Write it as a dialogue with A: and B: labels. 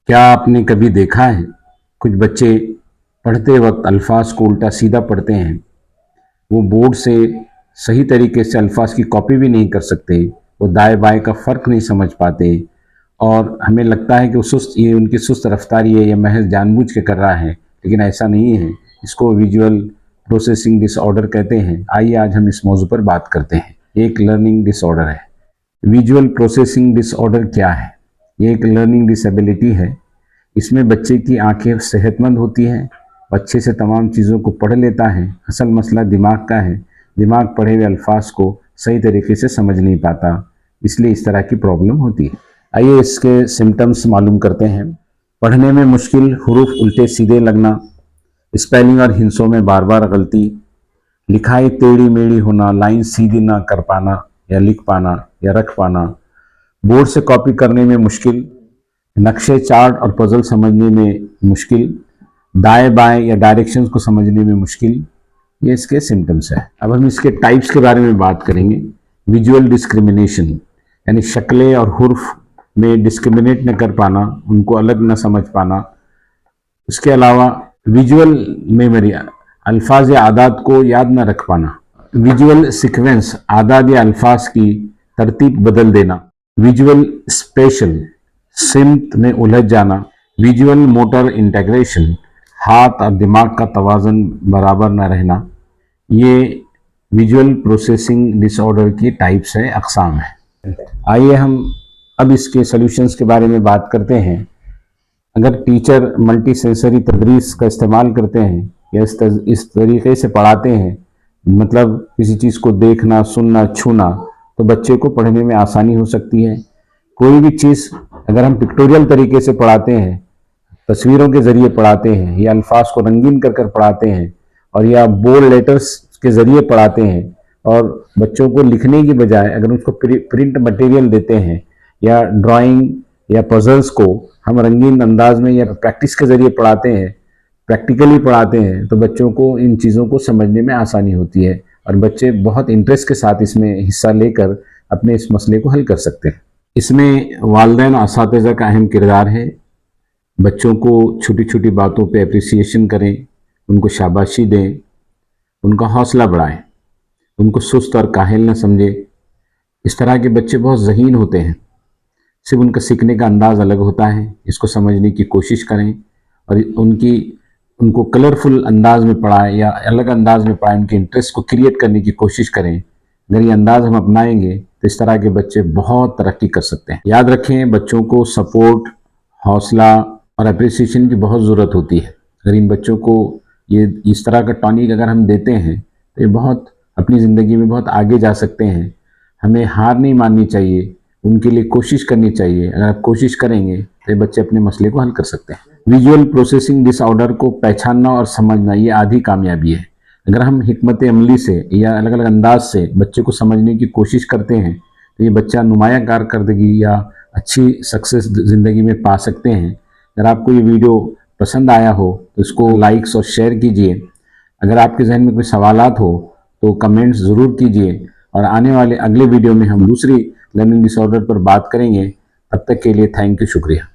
A: क्या आपने कभी देखा है कुछ बच्चे पढ़ते वक्त अल्फाज को उल्टा सीधा पढ़ते हैं। वो बोर्ड से सही तरीके से अल्फाज की कॉपी भी नहीं कर सकते, वो दाएं बाएं का फ़र्क नहीं समझ पाते और हमें लगता है कि वो ये उनकी सुस्त रफ्तारी है, ये महज जानबूझ के कर रहा है, लेकिन ऐसा नहीं है। इसको विजुअल प्रोसेसिंग डिसऑर्डर कहते हैं। आइए आज हम इस मौजू पर बात करते हैं। ये एक लर्निंग डिसऑर्डर है। विजुअल प्रोसेसिंग डिसऑर्डर क्या है? ये एक लर्निंग डिसेबिलिटी है। इसमें बच्चे की आंखें सेहतमंद होती हैं, अच्छे से तमाम चीज़ों को पढ़ लेता है। असल मसला दिमाग का है। दिमाग पढ़े हुए अल्फाज को सही तरीके से समझ नहीं पाता, इसलिए इस तरह की प्रॉब्लम होती है। आइए इसके सिम्टम्स मालूम करते हैं। पढ़ने में मुश्किल, हुरूफ उल्टे सीधे लगना, स्पेलिंग और हिंसों में बार बार गलती, लिखाई टेढ़ी मेढ़ी होना, लाइन सीधी ना कर पाना या लिख पाना या रख पाना, बोर्ड से कॉपी करने में मुश्किल, नक्शे चार्ट और पजल समझने में मुश्किल, दाएं बाएं या डायरेक्शंस को समझने में मुश्किल। ये इसके सिम्टम्स है। अब हम इसके टाइप्स के बारे में बात करेंगे। विजुअल डिस्क्रिमिनेशन यानी शक्लें और हुर्फ में डिस्क्रिमिनेट न कर पाना, उनको अलग न समझ पाना। उसके अलावा विजुअल मेमोरी, अल्फाज या आदात को याद न रख पाना। विजुअल सीक्वेंस, आदात या अल्फाज की तरतीब बदल देना। विजुअल स्पेशल, सिमत में उलझ जाना। विजुअल मोटर इंटीग्रेशन, हाथ और दिमाग का तवाज़न बराबर न रहना। ये विजुअल प्रोसेसिंग डिसऑर्डर की टाइप्स है, अक़साम है। आइए हम अब इसके सॉल्यूशंस के बारे में बात करते हैं। अगर टीचर मल्टी सेंसरी तदरीस का इस्तेमाल करते हैं या इस तरीके से पढ़ाते हैं, मतलब किसी चीज़ को देखना, सुनना, छूना, तो बच्चे को पढ़ने में आसानी हो सकती है। कोई भी चीज़ अगर हम पिक्टोरियल तरीके से पढ़ाते हैं, तस्वीरों के ज़रिए पढ़ाते हैं, या अल्फाज को रंगीन कर कर पढ़ाते हैं, और या बोल्ड लेटर्स के ज़रिए पढ़ाते हैं, और बच्चों को लिखने की बजाय अगर उसको प्रिंट मटेरियल देते हैं या ड्राइंग या पजल्स को हम रंगीन अंदाज में या प्रैक्टिस के ज़रिए पढ़ाते हैं, प्रैक्टिकली पढ़ाते हैं, तो बच्चों को इन चीज़ों को समझने में आसानी होती है और बच्चे बहुत इंटरेस्ट के साथ इसमें हिस्सा लेकर अपने इस मसले को हल कर सकते हैं। इसमें वालिदैन और असातिज़ा का अहम किरदार है। बच्चों को छोटी छोटी बातों पे अप्रिसिएशन करें, उनको शाबाशी दें, उनका हौसला बढ़ाएं, उनको सुस्त और काहिल न समझें। इस तरह के बच्चे बहुत ज़हीन होते हैं, सिर्फ उनका सीखने का अंदाज़ अलग होता है। इसको समझने की कोशिश करें और उनको कलरफुल अंदाज में पढ़ाएं या अलग अंदाज में पढ़ाएं, उनके इंटरेस्ट को क्रिएट करने की कोशिश करें। अगर ये अंदाज़ हम अपनाएंगे तो इस तरह के बच्चे बहुत तरक्की कर सकते हैं। याद रखें, बच्चों को सपोर्ट, हौसला और अप्रिसिएशन की बहुत ज़रूरत होती है। अगर इन बच्चों को ये इस तरह का टॉनिक अगर हम देते हैं तो ये बहुत अपनी ज़िंदगी में बहुत आगे जा सकते हैं। हमें हार नहीं माननी चाहिए, उनके लिए कोशिश करनी चाहिए। अगर आप कोशिश करेंगे तो ये बच्चे अपने मसले को हल कर सकते हैं। विजुअल प्रोसेसिंग डिसऑर्डर को पहचानना और समझना, ये आधी कामयाबी है। अगर हम हिकमत अमली से या अलग अलग अंदाज से बच्चे को समझने की कोशिश करते हैं तो ये बच्चा नुमायाँ कारकर्दगी या अच्छी सक्सेस ज़िंदगी में पा सकते हैं। अगर आपको ये वीडियो पसंद आया हो तो इसको लाइक्स और शेयर कीजिए। अगर आपके जहन में कोई सवालात हो तो कमेंट्स ज़रूर कीजिए, और आने वाले अगले वीडियो में हम दूसरी लर्निंग डिसऑर्डर पर बात करेंगे। तब तक के लिए थैंक यू, शुक्रिया।